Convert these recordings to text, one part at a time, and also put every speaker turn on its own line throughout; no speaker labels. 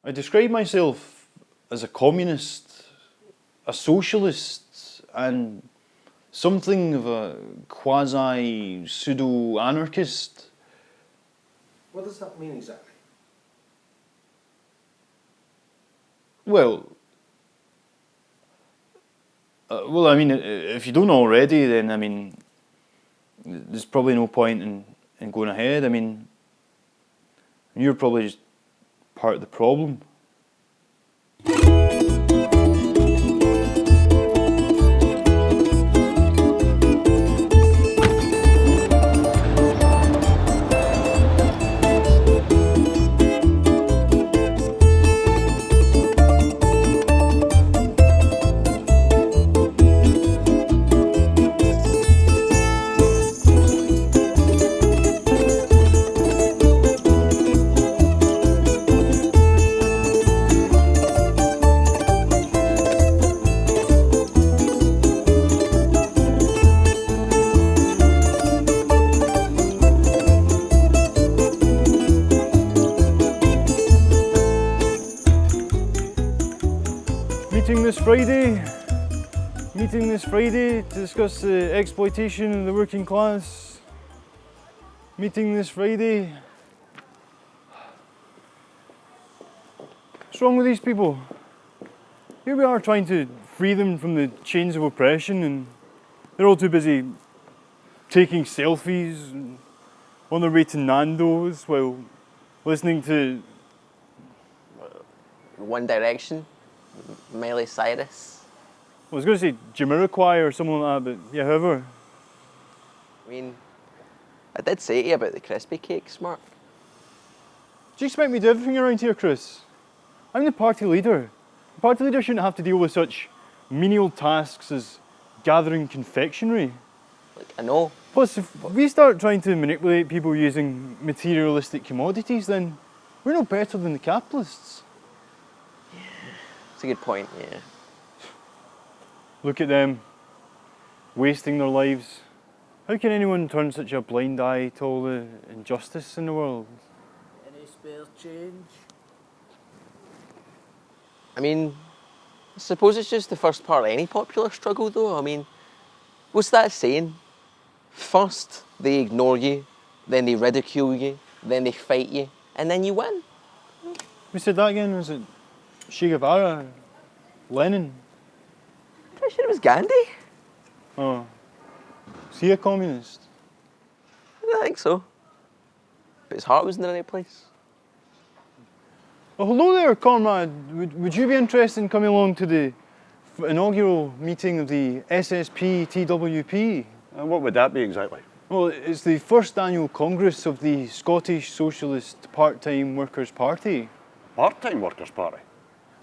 I describe myself as a communist, a socialist, and something of a quasi-pseudo-anarchist.
What does that mean exactly?
Well, I mean, if you don't already, then, I mean, there's probably no point in going ahead. I mean, you're probably just part of the problem. Meeting this Friday to discuss the exploitation of the working class. Meeting this Friday. What's wrong with these people? Here we are trying to free them from the chains of oppression, and they're all too busy taking selfies and on their way to Nando's while listening to
One Direction, Miley Cyrus.
I was going to say Jamiroquai or something like that, but yeah, however.
I mean, I did say to you about the crispy cakes, Mark.
Do you expect me to do everything around here, Chris? I'm the party leader. The party leader shouldn't have to deal with such menial tasks as gathering confectionery.
Like, I know.
Plus, if we start trying to manipulate people using materialistic commodities, then we're no better than the capitalists.
It's a good point, yeah.
Look at them, wasting their lives. How can anyone turn such a blind eye to all the injustice in the world?
Any spare change?
I mean, I suppose it's just the first part of any popular struggle, though. I mean, what's that saying? First, they ignore you, then they ridicule you, then they fight you, and then you win.
Who said that again? Was it Che Guevara? Lenin?
Pretty sure it was Gandhi.
Oh. Is he a communist?
I don't think so. But his heart was in the right place.
Well, hello there, comrade. Would you be interested in coming along to the inaugural meeting of the SSP-TWP?
And what would that be exactly?
Well, it's the first annual Congress of the Scottish Socialist Part-Time Workers' Party.
Part-time Workers' Party?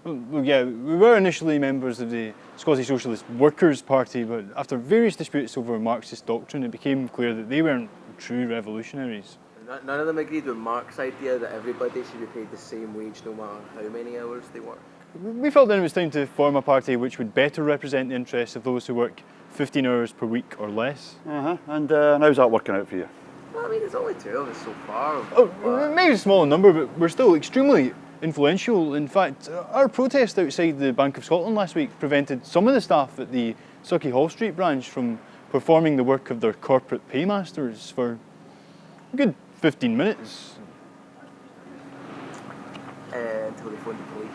Well, yeah, we were initially members of the Scottish Socialist Workers' Party, but after various disputes over Marxist doctrine, it became clear that they weren't true revolutionaries.
None of them agreed with Marx's idea that everybody should be paid the same wage no matter how many hours they work.
We felt then it was time to form a party which would better represent the interests of those who work 15 hours per week or less.
And how's that working out for you?
Well, I mean, there's only two of us so far.
Oh, maybe a small number, but we're still extremely influential. In fact, our protest outside the Bank of Scotland last week prevented some of the staff at the Sucky Hall Street branch from performing the work of their corporate paymasters for a good 15 minutes.
Until they phoned the police.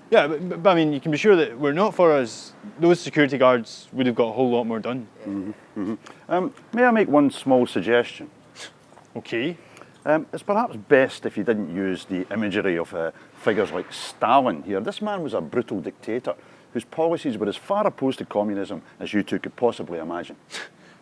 Yeah, but I mean, you can be sure that were not for us, those security guards would have got a whole lot more done.
May I make one small suggestion?
Okay.
It's perhaps best if you didn't use the imagery of figures like Stalin here. This man was a brutal dictator whose policies were as far opposed to communism as you two could possibly imagine.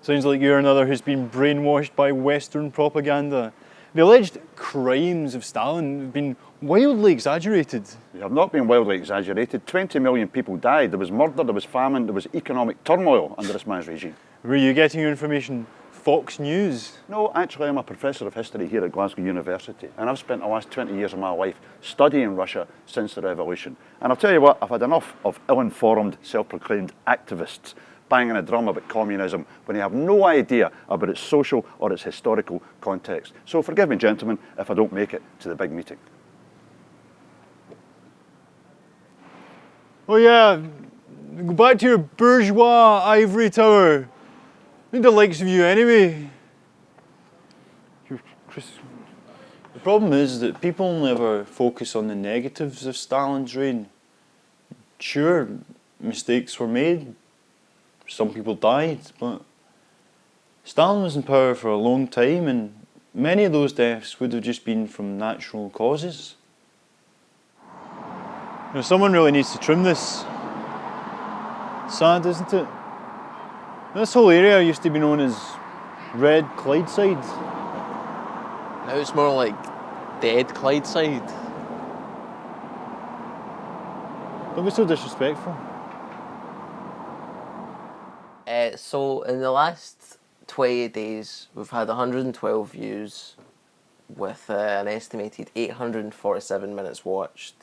Sounds like you're another who's been brainwashed by Western propaganda. The alleged crimes of Stalin have been wildly exaggerated.
They have not been wildly exaggerated. 20 million people died. There was murder, there was famine, there was economic turmoil under this man's regime.
Were you getting your information Fox News?
No, actually I'm a professor of history here at Glasgow University, and I've spent the last 20 years of my life studying Russia since the revolution. And I'll tell you what, I've had enough of ill-informed, self-proclaimed activists banging a drum about communism when they have no idea about its social or its historical context. So forgive me, gentlemen, if I don't make it to the big meeting.
Oh yeah, go back to your bourgeois ivory tower. Need the likes of you anyway. The problem is that people never focus on the negatives of Stalin's reign. Sure, mistakes were made, some people died, but Stalin was in power for a long time and many of those deaths would have just been from natural causes. You know, someone really needs to trim this. Sad, isn't it? This whole area used to be known as Red Clydeside.
Now it's more like dead Clydeside.
Don't be so disrespectful.
So in the last 28 days, we've had 112 views with an estimated 847 minutes watched,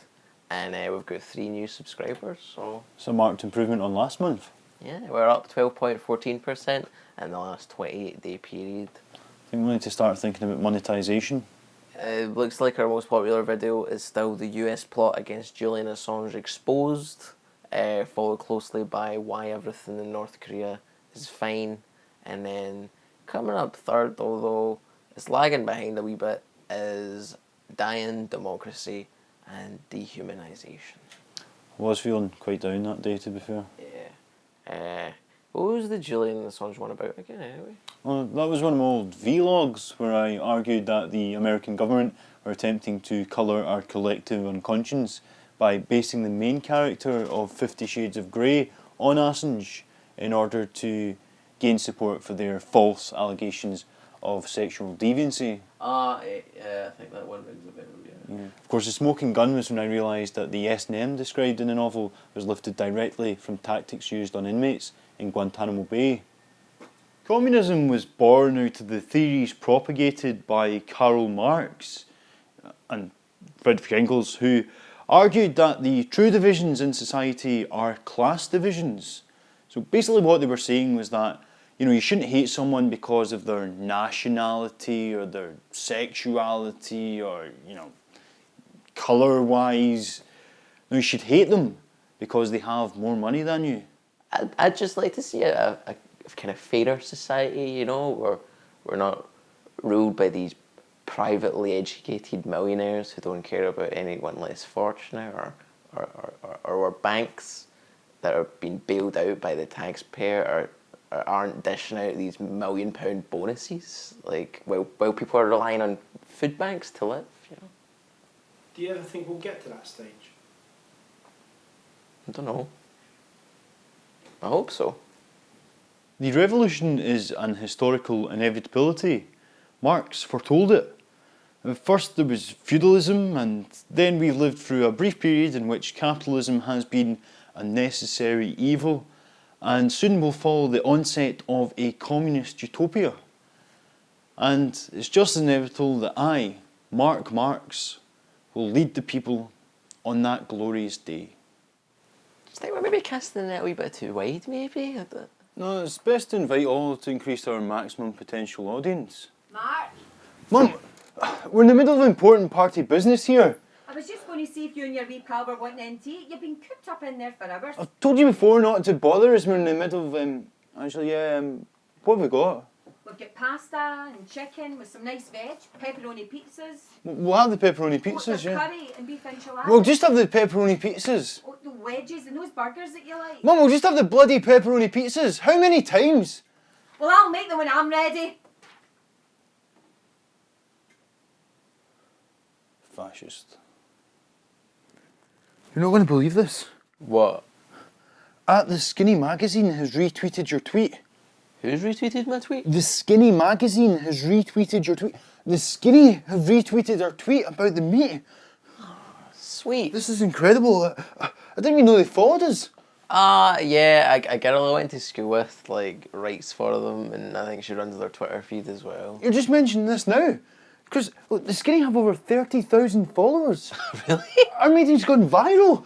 and we've got 3 new subscribers. So
It's a marked improvement on last month.
yeah, we're up 12.14% in the last 28-day period.
I think we need to start thinking about monetisation.
It looks like our most popular video is still the US plot against Julian Assange exposed, followed closely by why everything in North Korea is fine, and then coming up third, although it's lagging behind a wee bit, is dying democracy and dehumanisation.
I was feeling quite down that day, to be fair.
Yeah. What was the Julian Assange one about again, anyway?
Well, that was one of my old vlogs where I argued that the American government are attempting to colour our collective unconscious by basing the main character of 50 Shades of Grey on Assange in order to gain support for their false allegations of sexual deviancy.
Yeah, I think that one rings a bell, yeah.
Of course, the smoking gun was when I realised that the S&M described in the novel was lifted directly from tactics used on inmates in Guantanamo Bay. Communism was born out of the theories propagated by Karl Marx and Friedrich Engels, who argued that the true divisions in society are class divisions. So basically what they were saying was that, you know, you shouldn't hate someone because of their nationality or their sexuality or, you know, colour-wise. No, you should hate them because they have more money than you.
I'd just like to see a kind of fairer society, you know, where we're not ruled by these privately educated millionaires who don't care about anyone less fortunate, or banks that are being bailed out by the taxpayer or aren't dishing out these £1 million bonuses, like while people are relying on food banks to live, you know.
Do you ever think we'll get to that stage?
I don't know. I hope so.
The revolution is an historical inevitability. Marx foretold it. First there was feudalism, and then we lived through a brief period in which capitalism has been a necessary evil, and soon will follow the onset of a communist utopia. And it's just inevitable that I, Marc Marx, will lead the people on that glorious day.
Do you think we're maybe casting the net a wee bit too wide, maybe?
No, it's best to invite all to increase our maximum potential audience.
Mark,
Mum, we're in the middle of important party business here.
I was just going to see if you and your wee pal were wanting in to eat. You've been cooped up in there for hours.
I've told you before not to bother us. We're in the middle of, what have we got?
We've got pasta and chicken with some nice veg, pepperoni pizzas.
We'll have the pepperoni
Lots
pizzas,
of
yeah.
curry and beef enchiladas.
We'll just have the pepperoni pizzas.
Oh, the wedges and those burgers that you like.
Mum, we'll just have the bloody pepperoni pizzas. How many times?
Well, I'll make them when I'm ready.
Fascist. You're not going to believe this.
What?
The Skinny magazine has retweeted your tweet.
Who's retweeted my tweet?
The Skinny magazine has retweeted your tweet. The Skinny have retweeted our tweet about the meat.
Sweet.
This is incredible. I didn't even know they followed us.
Yeah, a girl I went to school with, like, writes for them, and I think she runs their Twitter feed as well.
You're just mentioning this now. Because, look, the Skinny have over 30,000 followers.
Really?
Our meeting's gone viral.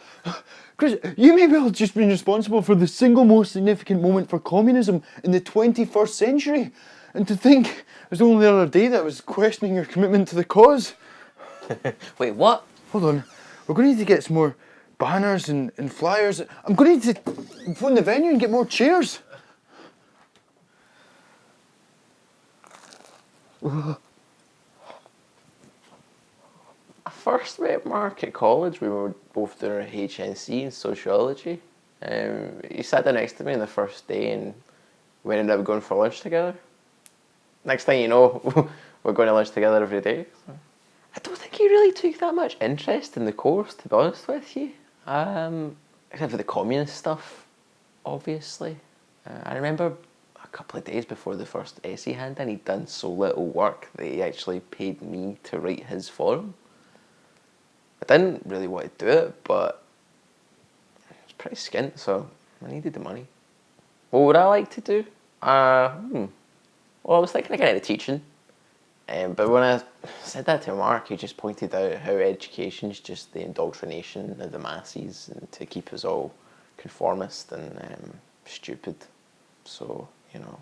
Chris, you may well have just been responsible for the single most significant moment for communism in the 21st century. And to think, it was only the other day that I was questioning your commitment to the cause.
Wait, what?
Hold on. We're going to need to get some more banners and flyers. I'm going to phone the venue and get more chairs.
I first met Mark at college. We were both doing our HNC in sociology. He sat down next to me on the first day and we ended up going for lunch together. Next thing you know, we're going to lunch together every day. I don't think he really took that much interest in the course, to be honest with you. Except for the communist stuff, obviously. I remember a couple of days before the first essay hand-in, he'd done so little work that he actually paid me to write his forum. I didn't really want to do it, but it was pretty skint, so I needed the money. What would I like to do? Well, I was thinking of getting into teaching. But when I said that to Mark, he just pointed out how education's just the indoctrination of the masses and to keep us all conformist and stupid. So, you know,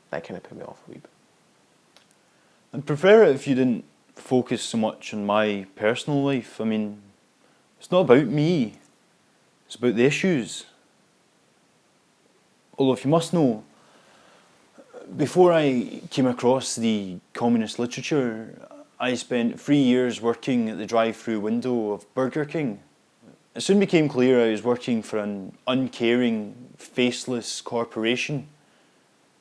that kind of put me off a wee bit.
I'd prefer it if you didn't focus so much on my personal life. I mean, it's not about me, it's about the issues. Although, if you must know, before I came across the communist literature, I spent 3 years working at the drive-through window of Burger King. It soon became clear I was working for an uncaring, faceless corporation.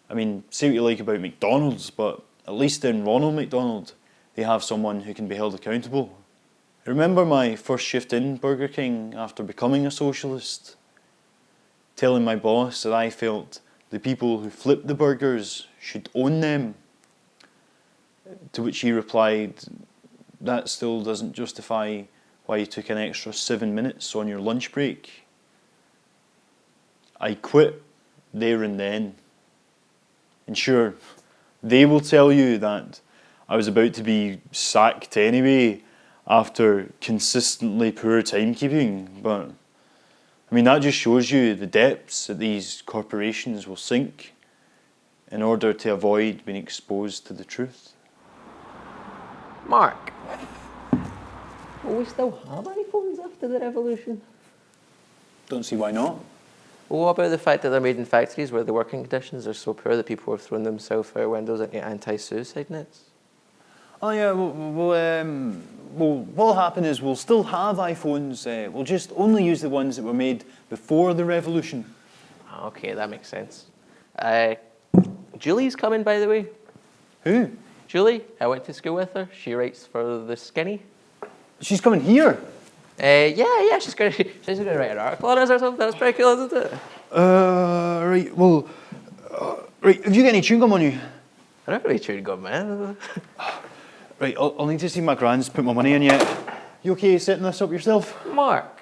I mean, say what you like about McDonald's, but at least in Ronald McDonald, they have someone who can be held accountable. I remember my first shift in Burger King after becoming a socialist, telling my boss that I felt the people who flipped the burgers should own them. To which he replied, that still doesn't justify why you took an extra 7 minutes on your lunch break. I quit there and then. And sure, they will tell you that I was about to be sacked anyway after consistently poor timekeeping, but I mean, that just shows you the depths that these corporations will sink in order to avoid being exposed to the truth.
Mark, will we still have iPhones after the revolution?
Don't see why not.
Well, what about the fact that they're made in factories where the working conditions are so poor that people have thrown themselves out windows into anti-suicide nets?
Oh yeah, what'll happen is we'll still have iPhones. We'll just only use the ones that were made before the revolution.
Okay, that makes sense. Julie's coming, by the way.
Who?
Julie, I went to school with her. She writes for The Skinny.
She's coming here?
Yeah, she's gonna write an article on us or something. That's pretty cool, isn't it?
Right, well, right, have you got any chewing gum on you?
I don't have any chewing gum, man.
Right, I'll need to see my grand's put my money in yet. You okay setting this up yourself?
Mark,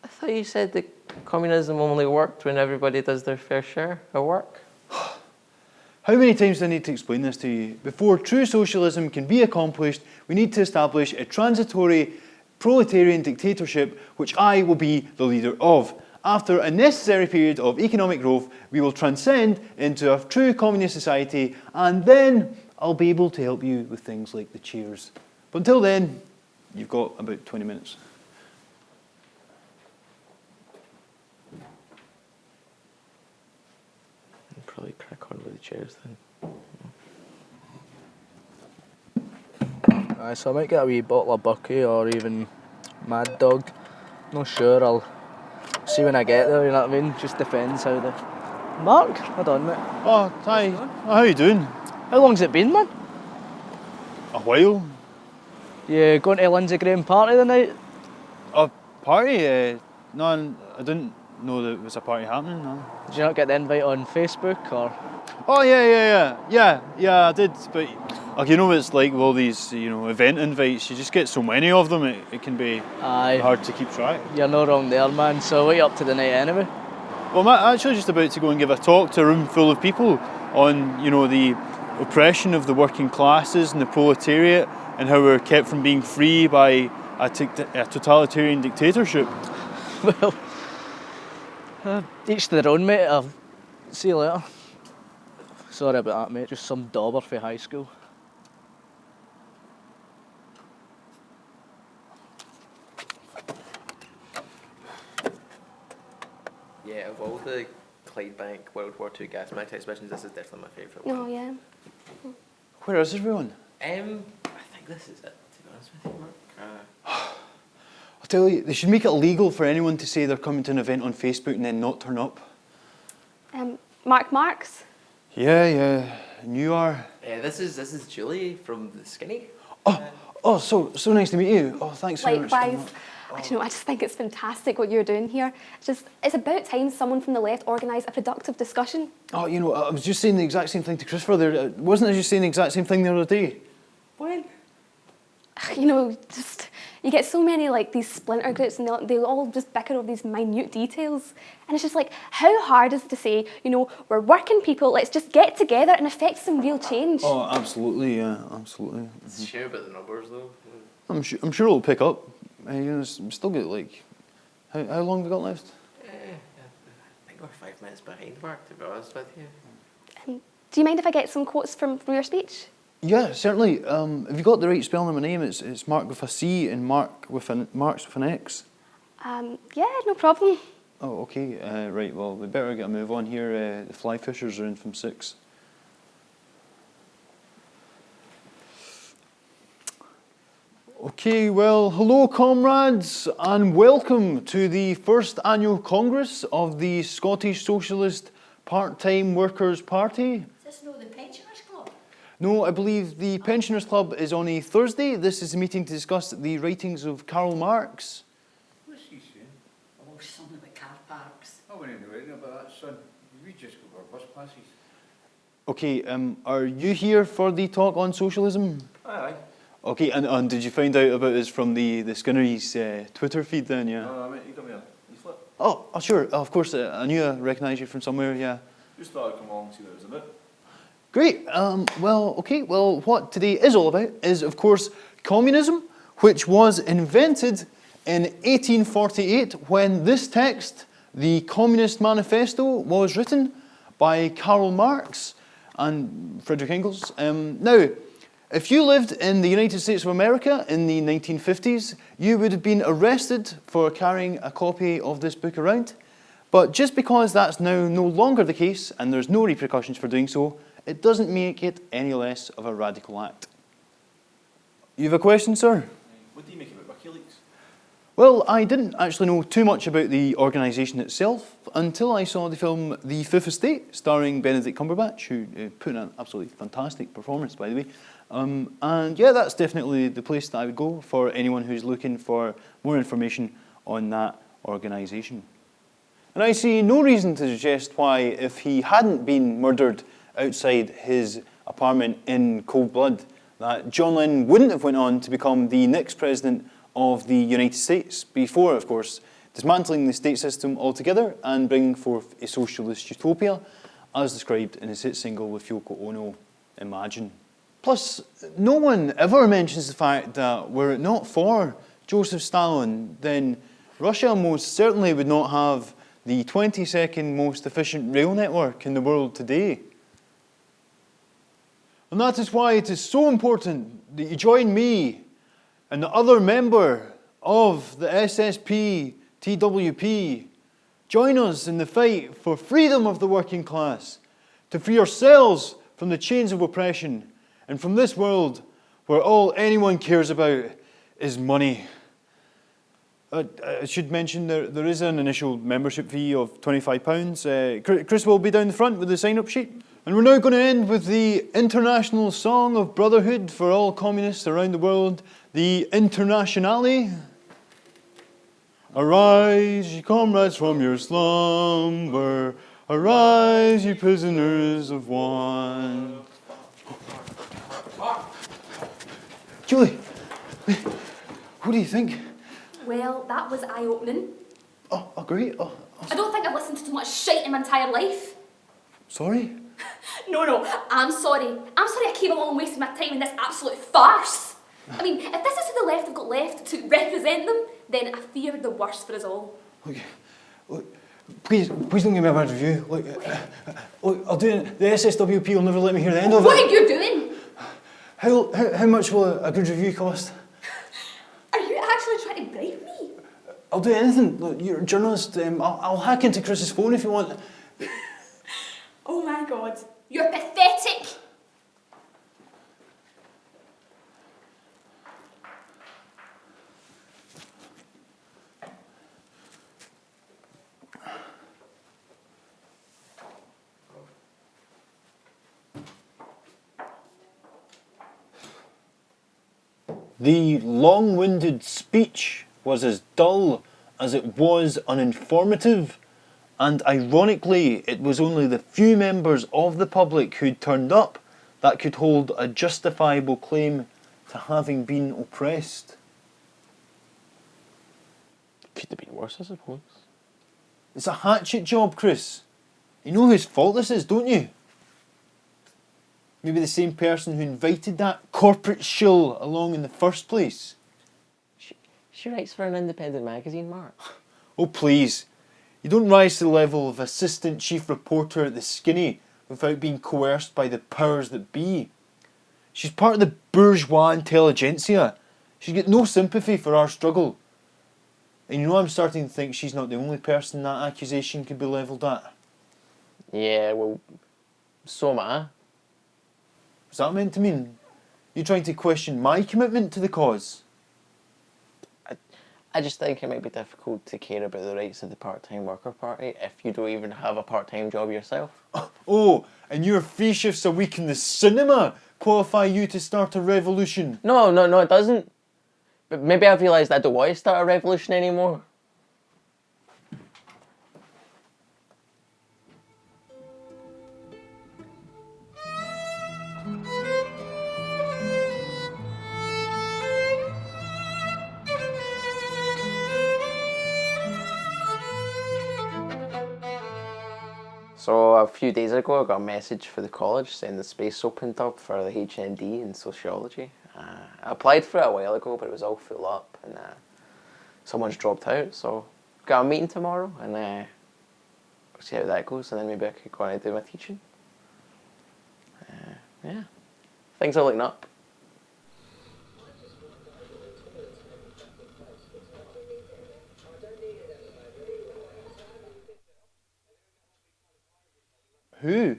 I thought you said that communism only worked when everybody does their fair share of work.
How many times do I need to explain this to you? Before true socialism can be accomplished, we need to establish a transitory proletarian dictatorship, which I will be the leader of. After a necessary period of economic growth, we will transcend into a true communist society, and then I'll be able to help you with things like the chairs. But until then, you've got about 20 minutes.
I'll probably crack on with the chairs then.
So I might get a wee bottle of Bucky or even Mad Dog. Not sure, I'll see when I get there, you know what I mean? Just depends how the... Mark, hold on mate.
Oh, hi. How you doing?
How long's it been, man?
A while.
You going to Lindsay Graham party tonight?
A party? No, I didn't know there was a party happening, no.
Did you not get the invite on Facebook or...?
Oh, yeah, I did, but like, you know what it's like with all these, event invites, you just get so many of them, it can be
Aye.
hard to keep track.
You're no wrong there, man, so what are you up to tonight anyway?
Well, I'm actually just about to go and give a talk to a room full of people on, the oppression of the working classes and the proletariat and how we're kept from being free by a totalitarian dictatorship.
Well, each to their own, mate. I'll see you later. Sorry about that, mate. Just some dauber for high school.
Yeah, of all the Clydebank World War II gas mask exhibitions, this is definitely my favourite one.
Oh, yeah.
Where is everyone?
I think this is it, to be honest with you, Mark.
I'll tell you, they should make it illegal for anyone to say they're coming to an event on Facebook and then not turn up.
Marc Marx?
Yeah, and you are?
This is Julie from The Skinny.
So nice to meet you. Oh, thanks very much.
Likewise. I just think it's fantastic what you're doing here. It's about time someone from the left organised a productive discussion.
Oh, I was just saying the exact same thing to Christopher there. Wasn't I just saying the exact same thing the other day?
When?
You get so many these splinter groups and they all just bicker over these minute details. And it's just how hard is it to say, we're working people, let's just get together and affect some real change.
Oh, absolutely, yeah, absolutely.
Sure about the numbers though.
I'm sure it'll pick up. Still get how long have we got left?
I think we're 5 minutes behind, Mark, to be honest with you.
Do you mind if I get some quotes from your speech?
Yeah, certainly. Have you got the right spelling of my name? It's Mark with a C and Marx with an X.
Yeah, no problem.
Oh, okay. Right, well, we better get a move on here. The fly fishers are in from 6. Okay, well, hello comrades, and welcome to the first annual Congress of the Scottish Socialist Part-Time Workers' Party.
Is this no the Pensioners Club?
No, I believe the Pensioners Club is on a Thursday. This is a meeting to discuss the writings of Karl Marx.
What's he saying?
Oh, something about car parks.
I wasn't writing about that, son. We just got our bus passes.
Okay, are you here for the talk on socialism?
Aye.
Okay, and did you find out about this from the Skinnery's Twitter feed then, yeah?
No, mate, you got me a leaflet.
Oh, sure, of course, I knew I recognised you from somewhere, yeah.
Just thought I'd come along and see what it was about.
Great, well, what today is all about is, of course, communism, which was invented in 1848 when this text, the Communist Manifesto, was written by Karl Marx and Friedrich Engels. Now, if you lived in the United States of America in the 1950s, you would have been arrested for carrying a copy of this book around. But just because that's now no longer the case, and there's no repercussions for doing so, it doesn't make it any less of a radical act. You have a question, sir?
What do you make about WikiLeaks?
Well, I didn't actually know too much about the organisation itself until I saw the film The Fifth Estate, starring Benedict Cumberbatch, who put in an absolutely fantastic performance, by the way. And yeah, that's definitely the place that I would go for anyone who's looking for more information on that organisation. And I see no reason to suggest why, if he hadn't been murdered outside his apartment in cold blood, that John Lennon wouldn't have went on to become the next president of the United States, before, of course, dismantling the state system altogether and bringing forth a socialist utopia, as described in his hit single with Yoko Ono, Imagine. Plus, no one ever mentions the fact that were it not for Joseph Stalin, then Russia most certainly would not have the 22nd most efficient rail network in the world today. And that is why it is so important that you join me and the other member of the SSP TWP. Join us in the fight for freedom of the working class, to free ourselves from the chains of oppression and from this world where all anyone cares about is money. I should mention there is an initial membership fee of £25. Chris will be down the front with the sign-up sheet. And we're now going to end with the international song of brotherhood for all communists around the world, the Internationale. Arise, ye comrades, from your slumber. Arise, ye prisoners of want. Julie, what do you think?
Well, that was eye-opening.
Oh, great.
I don't think I've listened to so much shite in my entire life.
Sorry?
No, I'm sorry. I'm sorry I came along and wasted my time in this absolute farce. I mean, if this is who the left have got left to represent them, then I fear the worst for us all.
Look, please don't give me a bad review. Look, I'll do it. The SSWP will never let me hear the end of it.
What are you doing?
How much will a good review cost?
Are you actually trying to bribe me?
I'll do anything. Look, you're a journalist. I'll hack into Chris's phone if you want.
Oh my God, you're pathetic!
The long-winded speech was as dull as it was uninformative, and ironically it was only the few members of the public who'd turned up that could hold a justifiable claim to having been oppressed.
Could have been worse, I suppose.
It's a hatchet job, Chris. You know whose fault this is, don't you? Maybe the same person who invited that corporate shill along in the first place.
She writes for an independent magazine, Mark.
Oh please, you don't rise to the level of assistant chief reporter at the Skinny without being coerced by the powers that be. She's part of the bourgeois intelligentsia. She's got no sympathy for our struggle. And you know, I'm starting to think she's not the only person that accusation could be levelled at.
Yeah, well, so am I.
What's that meant to mean? You trying to question my commitment to the cause?
I just think it might be difficult to care about the rights of the part-time worker party if you don't even have a part-time job yourself.
Oh, and your 3 shifts a week in the cinema qualify you to start a revolution?
No, it doesn't. But maybe I've realised I don't want to start a revolution anymore. So a few days ago I got a message for the college saying the space opened up for the HND in sociology. I applied for it a while ago, but it was all full up and someone's dropped out, so got a meeting tomorrow and we'll see how that goes, and then maybe I could go on and do my teaching. Yeah, things are looking up.
Who?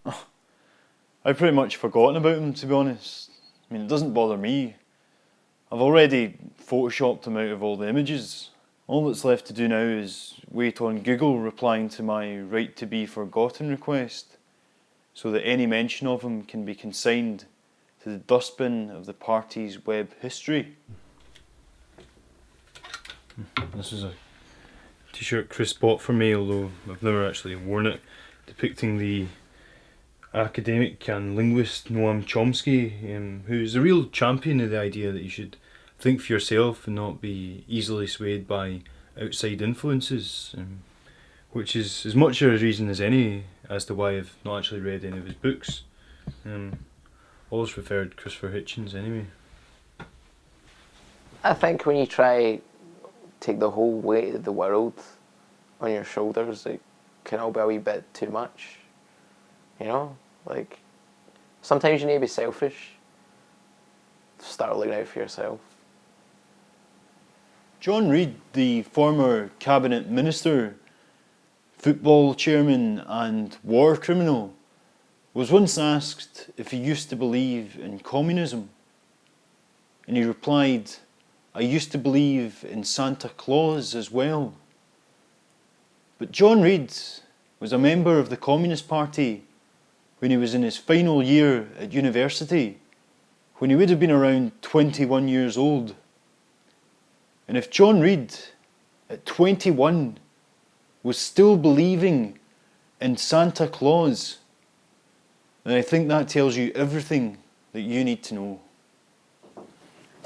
Oh, I've pretty much forgotten about him, to be honest. I mean, it doesn't bother me. I've already photoshopped him out of all the images. All that's left to do now is wait on Google replying to my right to be forgotten request, so that any mention of him can be consigned to the dustbin of the party's web history. This is a t-shirt Chris bought for me, although I've never actually worn it, depicting the academic and linguist Noam Chomsky, who's a real champion of the idea that you should think for yourself and not be easily swayed by outside influences, which is as much a reason as any as to why I've not actually read any of his books. Always preferred Christopher Hitchens anyway.
I think when you try take the whole weight of the world on your shoulders, it can all be a wee bit too much. You know? Like, sometimes you need to be selfish. Start looking out for yourself.
John Reid, the former cabinet minister, football chairman and war criminal, was once asked if he used to believe in communism. And he replied, "I used to believe in Santa Claus as well." But John Reid was a member of the Communist Party when he was in his final year at university, when he would have been around 21 years old. And if John Reid, at 21, was still believing in Santa Claus, then I think that tells you everything that you need to know.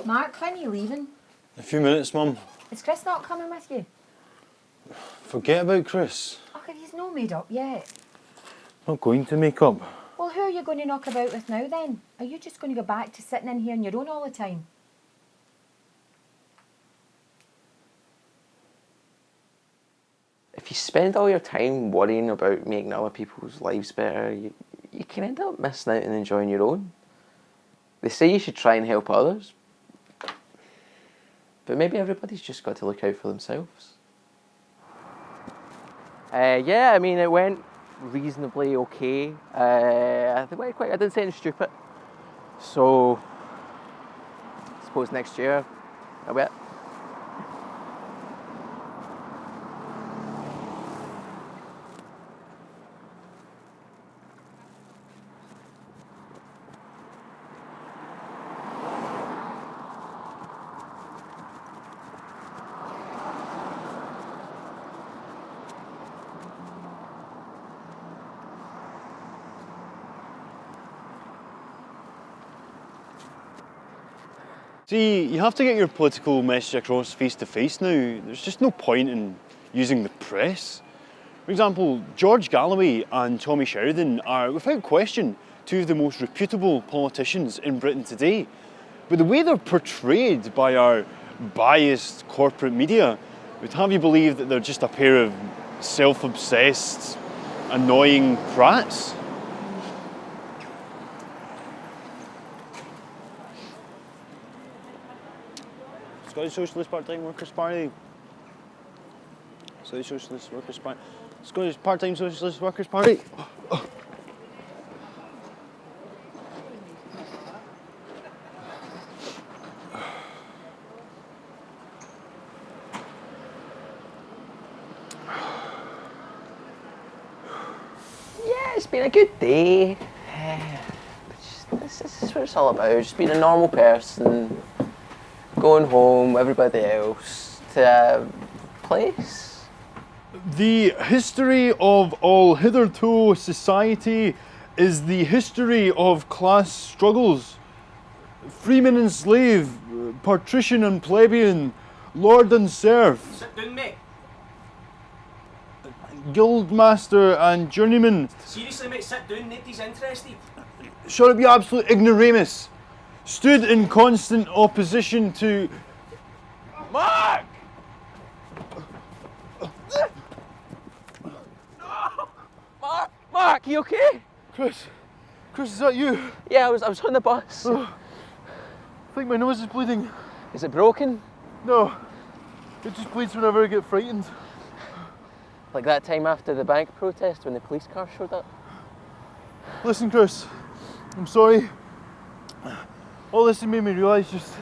Mark, when are you leaving?
A few minutes, Mum.
Is Chris not coming with you?
Forget about Chris.
Oh, if he's not made up yet.
Not going to make up.
Well, who are you going to knock about with now then? Are you just going to go back to sitting in here on your own all the time?
If you spend all your time worrying about making other people's lives better, you can end up missing out and enjoying your own. They say you should try and help others, But maybe everybody's just got to look out for themselves. Yeah, I mean, it went reasonably okay. I didn't say anything stupid. So, I suppose next year, a bit.
See, you have to get your political message across face to face now. There's just no point in using the press. For example, George Galloway and Tommy Sheridan are, without question, two of the most reputable politicians in Britain today. But the way they're portrayed by our biased corporate media would have you believe that they're just a pair of self-obsessed, annoying prats. Scottish Socialist Part-Time Workers' Party. Scottish Socialist Workers' Party. Scottish Part-Time Socialist Workers' Party.
Yeah, it's been a good day. This is what it's all about, just being a normal person, going home, everybody else, to a place.
The history of all hitherto society is the history of class struggles. Freeman and slave, patrician and plebeian, lord and serf.
Sit down, mate.
Guildmaster and journeyman.
Seriously, mate, sit down. Nobody's interested.
Shut up, you absolute ignoramus. Stood in constant opposition to...
Mark! Mark, you okay?
Chris, is that you?
Yeah, I was on the bus.
I think my nose is bleeding.
Is it broken?
No, it just bleeds whenever I get frightened.
Like that time after the bank protest when the police car showed up?
Listen, Chris, I'm sorry. All this has made me realise just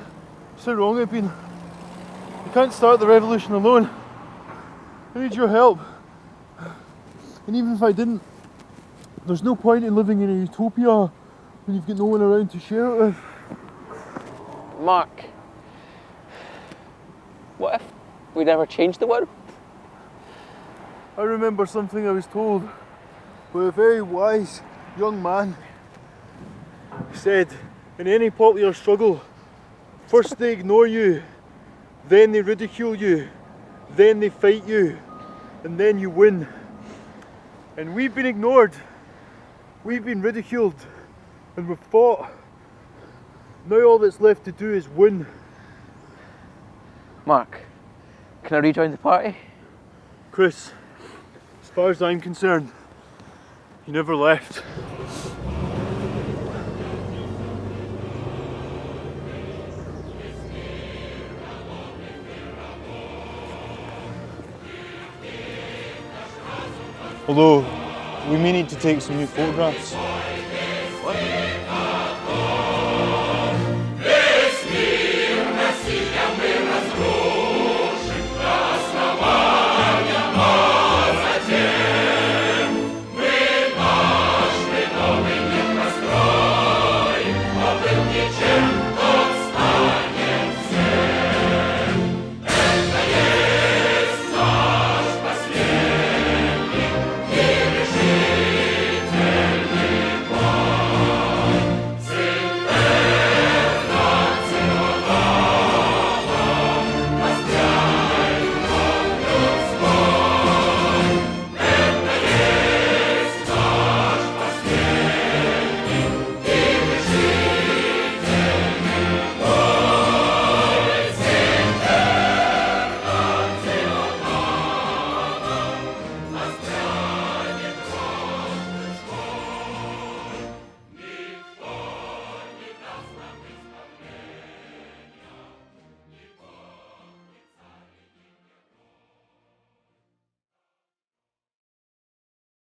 how wrong I've been. You can't start the revolution alone. I need your help. And even if I didn't, there's no point in living in a utopia when you've got no one around to share it with.
Mark, what if we never changed the world?
I remember something I was told by a very wise young man. He said, in any popular struggle, first they ignore you, then they ridicule you, then they fight you, and then you win. And we've been ignored, we've been ridiculed, and we've fought. Now all that's left to do is win.
Mark, can I rejoin the party?
Chris, as far as I'm concerned, you never left. Although, we may need to take some new photographs.
What?